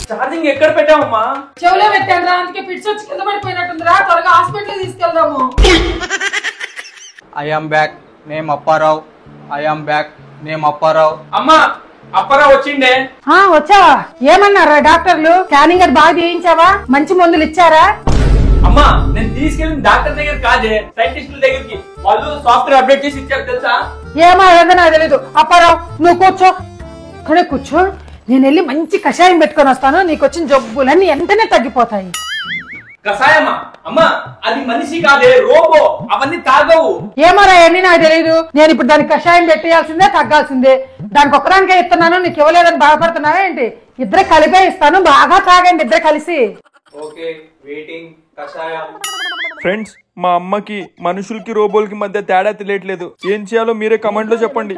Charging ఎక్కడ పెట్టావమ్మా? చెవులో పెట్టాను రా, అందుకే పిట్స్ వచ్చి కింద పడిపోయినట్టుందిరా. త్వరగా హాస్పిటల్ తీసుకెళ్దాము. I am back, name Apparao. I am back, name Apparao. అమ్మా, అప్పారావు వచ్చిండే. వచ్చావా? ఏమన్నారా డాక్టర్లు? స్కానింగ్ అది బాగా చేయించావా? మంచి మందులు ఇచ్చారా? అమ్మా, నేను తీసుకెళ్ళిన డాక్టర్ దగ్గర కాదే, సైంటిస్టుల దగ్గరికి. వాళ్ళు సాఫ్ట్వేర్ అప్డేట్ చేసి ఇచ్చారు తెలుసా? ఏమో ఏదో నాకు తెలీదు. అప్పారావు నువ్వు కూర్చో, ఇక్కడే కూర్చో. నేను వెళ్ళి మంచి కషాయం పెట్టుకొని వస్తాను. నీకు వచ్చిన జబ్బులన్నీ వెంటనే తగ్గిపోతాయి. కషాయమా? అమ్మా, అది మనిషి కాదే, రోబో. అవన్నీ తాగవు. ఏమోరా అన్ని నాకు తెలీదు. నేను ఇప్పుడు దానికి కషాయం పెట్టేయాల్సిందే, తగ్గాల్సిందే. దానికి ఒక్కదానికే ఇస్తున్నాను, నీకు ఇవ్వలేదని బాధపడుతున్నావా ఏంటి? ఇద్దరే కలిపే ఇస్తాను, బాగా తాగండి ఇద్దరే కలిసి. Okay, waiting. కషాయం. ఫ్రెండ్స్, మా అమ్మకి మనుషులకి రోబోలకి మధ్య తేడా తెలియట్లేదు. ఏం చేయాలో మీరే కమెంట్ లో చెప్పండి.